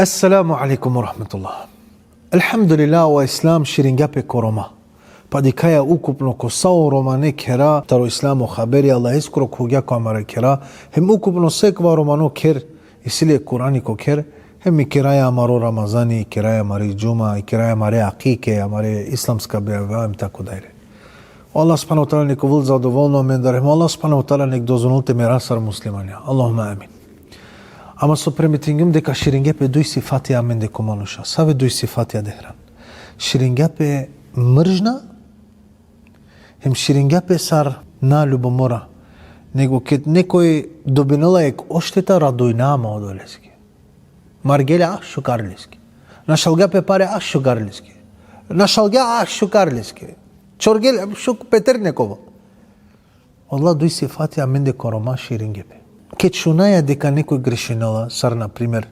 Assalamu alaikum wa rahmatullah. Alhamdulillah wa islam širingape koroma. Pa dikaja ukupno ko sao romane kera, taro islamu khaberi Allah iskro kugya ko amare kera, hem ukupno sekva romano ker, isile Kurani ko ker, hem kiraya amaro Ramazani, kiraya amare Juma, kiraya amare Aqike, amare islamska beva, im tako daire. Allah subhanahu wa ta'ala nek uvul zadovoljno men darem, Allah subhanahu wa ta'ala nek dozvolte me rasar muslimanja. Allahumma amin. Ама со премитингум дека ширингеп е дуј сифати амен деко мануша. Саве дуј сифати адехран. Ширингеп е мржна, хем ширингеп е сар на любомора. Него кет некој добинала ек оштета радојнама одолески. Маргеле ах шукарлиски. Нашалгеп е паре ах шукарлиски. Нашалге ах шукарлиски. Чоргел шук петернеково. Аллах дуј сифати амен деко рома ширингеп е. Ке чунаја дека некој грешинала, сар, например,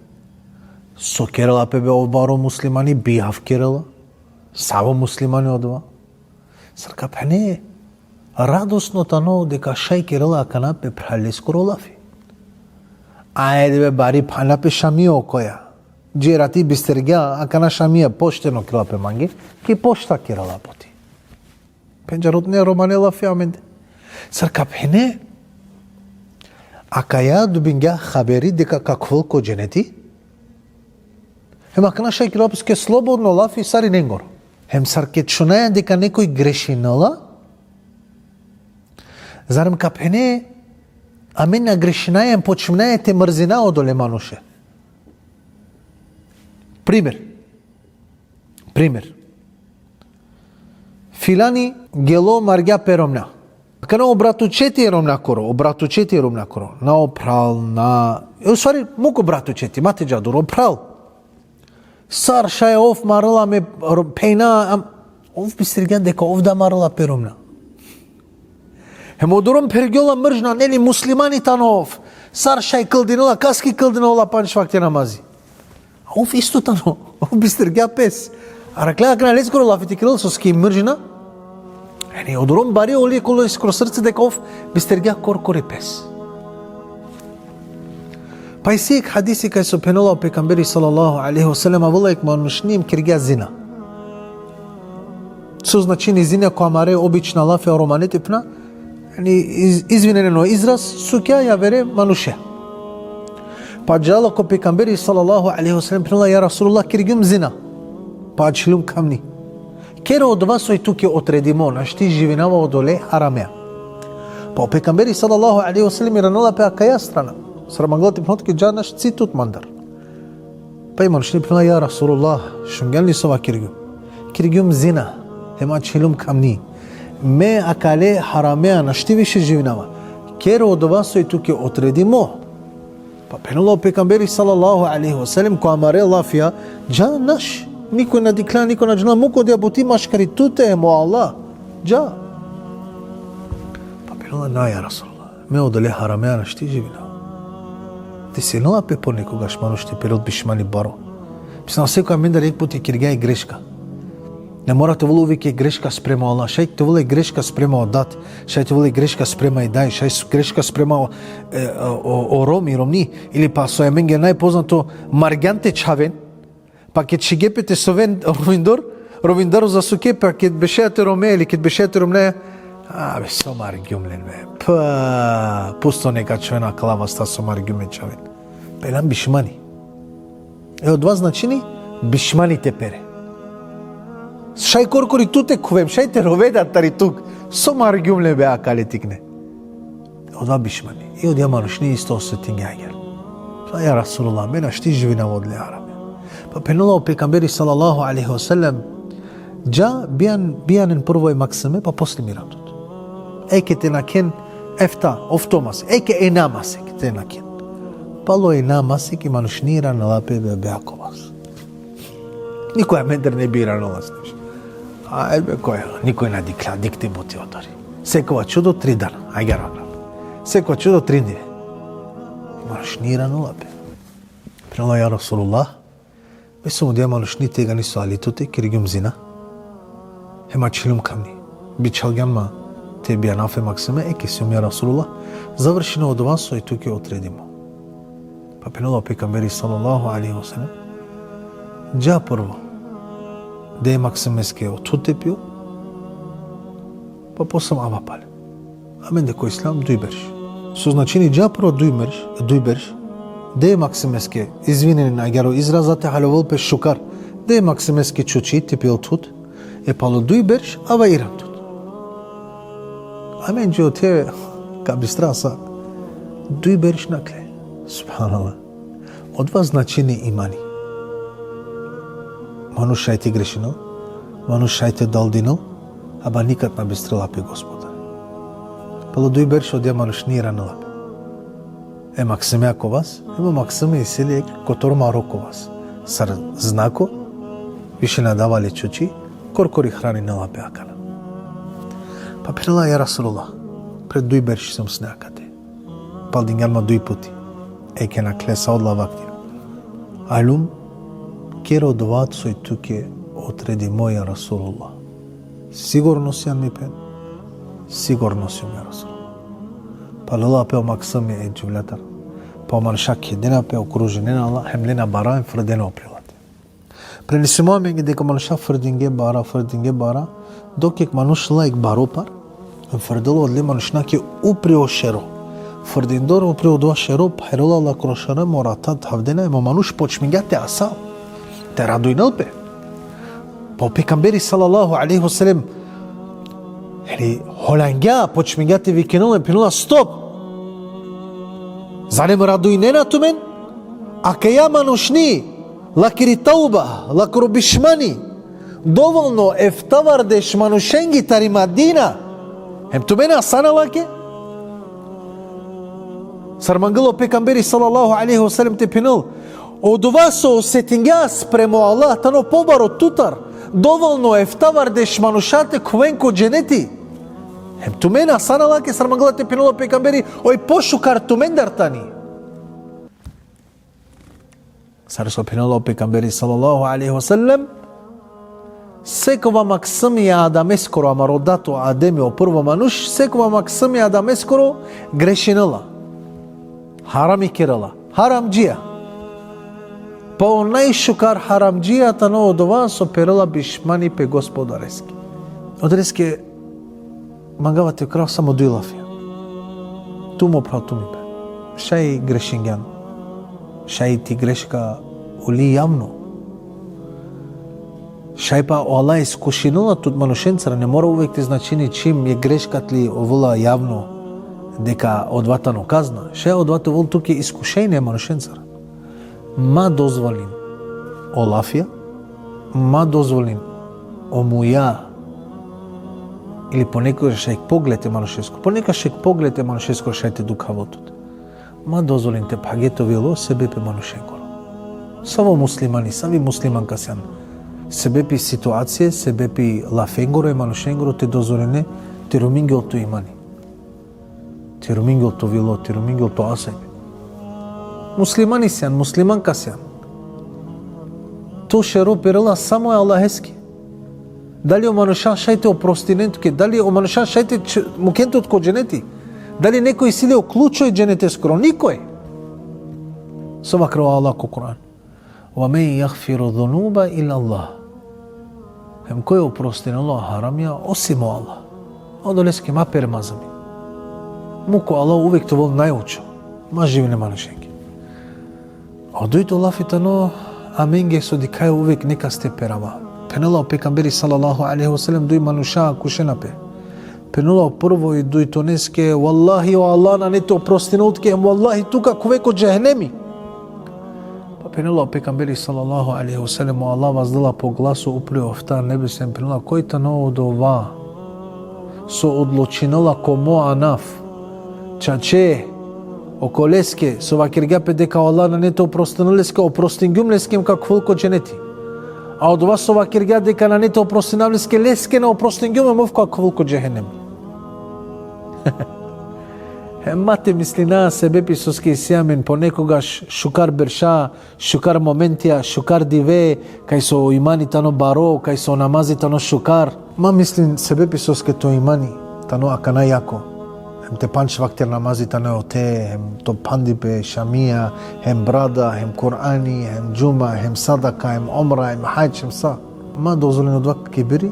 со керала пебе обаро муслимани, бијав керала, саво муслимани одва. Сар капене, радосно тано дека шај керала акана пе пралеско ролафи. Ајде бе бари пана пе шамија окоја. Джерати бистергја акана шамија поштено керала пе манги, ки пошта керала поти. Пенджарот не романела фиаменде. Сар капене, Акаја дубингја хабери дека каквол ко дженети, хем акна шајкилопске слободно лафи сари ненгор. Хем сар ке чунаја дека некој грешинала, зарем капене, амен на грешинајем почмнаја те мрзина одоле мануше. Пример. Филани гело маргја перомна. Кана обратучети ромнакоро, на опрал, на... Усвари, муко братучети, мате джадур, опрал. Сар шај ов марала ме пейна, ов бистриган дека овда марала перомна. Хемодором пергјола мржна, нели муслимани танов. Сар шај кълдинала, каски кълдинала панч вакте намази. Ов исто тано, ов бистриган пес. А раклеа кана лескоро лафити крил со ски мржина, Ени одором бари оли коло искро срце дека ов бистергја коркори пес. Па и сиек хадиси кај со пенала пекамбери салаллаху алейхи ва салем авулајк манушним киргја зина. Со значини зина која маре обична лафе романетипна, извинено израз, сукја ја вере мануше. Па джала ко пекамбери салаллаху алейхи ва салем пенала ја Расулуллах киргјум зина. Па члум камни. Кера од вас ој туке отредимо, нашти живинава одоле харамеа. Па пекамбери салаллаху алейхи ва салем иранала пе акаја страна. Срамаглати пнотки джанаш цитут мандар. Па иман шни пнала ја Расулуллах, шунгелни сова киргюм зина, хема челум камни. Ме акале харамеа, нашти више живинава. Кера од вас ој туке отредимо. Па пенала пекамбери салаллаху алейхи ва салем која маре лафија, джанаш. Никој на дикла, никој на джана, муко да бути машкари, туте е мо Аллах. Джа. Па пенала на ја Расулуллах. Ме одале харамеа на шти живина. Ти се нала пе по некогаш манушти период бишмани баро. Писна секоја мен да рек пути киргја и грешка. Не морате волувике грешка спрема Аллах. Шај те воле грешка спрема одат. Шај те воле грешка спрема и дај. Шај грешка спрема о ром и ромни. Или па со емен ге најпознато маргјанте чавен. Па ке чигепете совен ровиндор за суке, па ке бешеате роме или ке бешеате ромне, бе сомар гюмлен бе. Па пусто нека човена клаваста сомар гюмен чавен. Пелам бишмани. Од два значини бишмани те пере. Шај коркори туте кувем, шај те роведат тари тук. Сомар гюмлен бе акале тикне. Од два бишмани. И од ја манушни исто осетин јагер. Па ја Расулуллах, мена шти живина водле арам. Па пенала пекамбери салаллаху алейхи ва салем джа бијанен прво е максиме, па после миратот. Еке те накен ефта, офтомас, еке е намасек те накен. Пало е намасек и манушнира на лапе беаковас. Никоја медер не бира на ласнеш. Бе која, никој на дикла, дикти бути отори. Секова чудо 3 дана, ајге равна. Секова чудо 3 дни. Манушнира на лапе. Пенала ја Расулуллах, Месо дија манушни тега ни со алитоте, киргјум зина. Хема чилум камни. Бичалгјанма те бија нафе максиме, еке си умја Расулуллах. Завршено од ован со и туке отредимо. Па пенала пекамбери салаллаху алейхи ва салем. Джа прво, де максимеске отутепио, па посам ава пале. Амен деко ислам дуј берш. Со значени джа прво дуј берш, де максимеске извинени на агеро изразате халовол пе шукар, де максимеске чучи тепил тут, е пало дуј берш, ава ирам тут. Амен джо те кабистраса, дуј берш накле. Субханалlah. Од вас значени имани. Мануш шајте грешинал, мануш шајте далдинал, аба никад на бестрелапе Господар. Пало дуј берш од ја мануш ни ранелапе. Е максиме ако вас, ема максиме и сели которма роко вас. Сар знако, више надавали чучи, коркори храни нелапе акана. Па прела ја Расулуллах, пред дуј берш сум снеакате. Пал дингалма дуј пути. Еке на клеса одла вактира. Алум, керо доват сој туке отреди моја Расулуллах. Сигурно си ми пен, сигурно си ми Расулуллах. Па лела пео максами е джувлетар. Па маншак едена пео круженена Аллах, хемлена бара им фредена оприлате. Пренесимо менги дека манша фрединге бара, докек мануш лайк баропар, фредело одле манушна ке уприо шеро. Фърдиндор оприо два шеро, пайрола ла крошара моратат хавдена, ема мануш почмингате асал. Те радуйнал пе. По пекамбери салалаху алейхи ва салем, холангя почмингате викинал е пинула стоп. Занем радуйнена ту мен? Ака ја манушни, лакири тауба, лакро бишмани, доволно ефтавардеш манушенги тари Мадина, hem tu mene asana lake? Sarmangalo pekamberi sallallahu alaihi wasallam te pinul. Od vas osetingas premo Allah tano pobaro tutar. Dovoljno eftavardeš manušate kvenko dženeti. Hem tu mene asana lake sarmangalo te pinul pekamberi oj pošukar tu mendartani. Sarso pinul pekamberi sallallahu alaihi wasallam. Секова максимија адамескоро, ама родато адеми о прво мануш, секова максимија адамескоро грешинала. Харами керала. Харамджија. Па онај шукар харамджијата но од ова со перела бишмани пе господарески. Одреске мангавате крав само дујлафија. Тумо пратуми пе. Шај грешингјан. Шај ти грешка ули јавно. Шајпа Аллах искушинала тут манушенцара, не мора увек ти значини чим е грешкат ли овола јавно дека одватано казна. Шај одвато вол тук е искушение манушенцара. Ма дозволин олафија, ма дозволин омуја или понекогаш шајк погледте манушеско, понекогаш шајк погледте манушеско шајте дукавотот. Ма дозволин те пагето вило себе пе манушенкоро. Само муслимани, сави муслиманка сјан. Себепи ситуација, себепи лафенгоро и манушенгоро те дозорене, те румингел то имани. Те румингел то вило, те румингел то асајбе. Муслимани сјан, муслиманка сјан. То шеро перела само е Аллахески. Дали о мануша шајте опростинентке, дали о мануша шајте мукентот ко дженети, дали некој силе о клучој дженете скоро, никој. Сома крава Аллах ко Куран. وَمَنْ يَغْفِرُ ذُنُوبَ إِلَّا اللَّهِ. Hem кој опростинало харамија осимо Аллах. Одолески ма перемазами. Муко Аллах увек то вол најучо. Ма живи нема нашенки. Одојто лафитано аменге со дикај увек нека сте перама. Пенела пекамбери салалаху алейхи ва салем дуј мануша кушена пе. Пенела прво и дуј тонеске валлахи о Аллах на нето опростинотке валлахи тука ковеко джехнеми. Пенела пекамбери салалаху алейхи ва салем Аллах воздела по гласу уприо офта небесен пенела кој тано од ова со одлучинала комо анаф чаче околеске со вакиргапе дека Аллах на нето опростиналеске опростингумлескем как фулко дженети. А од ова со вакирга дека на нето опростиналеске леске на опростингуме мов как фулко джехенем. Мате мислина себепи со скејсиамен понекогаш шукар берша, шукар моментија, шукар диве, кај со имани тано баро, кај со намази тано шукар. Ма мислин себепи со скето имани, тано акана јако. Hem te 5 vaktir namazita ne ote, hem to pandipе, шамија, hem брада, hem Кур'ани, hem джума, hem садака, hem омра, hem хајдж, hem са. Ма дозволено два кибири,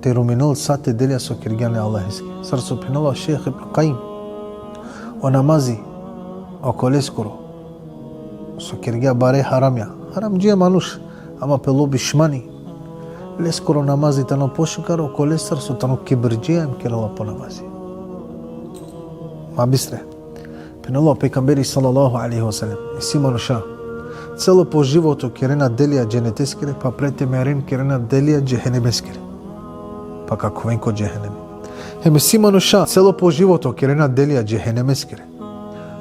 те руминол са те делија со киргјане Аллахиски. Сар субханаллах шейх Ибн Каим, о намази, о колескоро, со киргја баре харамја. Харам джија мануш, ама пело бишмани. Лескоро намази тано пошукар, о колесар со тано кибирджија им кирала по намази. Ма бистре. Пенало пекамбери салаллаху алейхи ва салем. Си мануша. Цело по живото керена делија дженетескире, па прете мерен керена делија джехенемескире. Па како венко джехенеми. Хеме си мануша, цело по живото керена делија джехенемескире.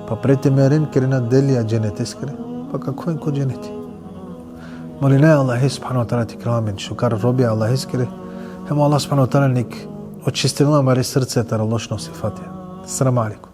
Па прете мерен керена делија дженетескире. Па како венко дженети. Молине Аллахи субхану ва таала ти крамин, шукар роби Аллахи скире. Хемо Аллах субхану ва таала ник очистила мари срцета лошно сифатија. Салам алейкум.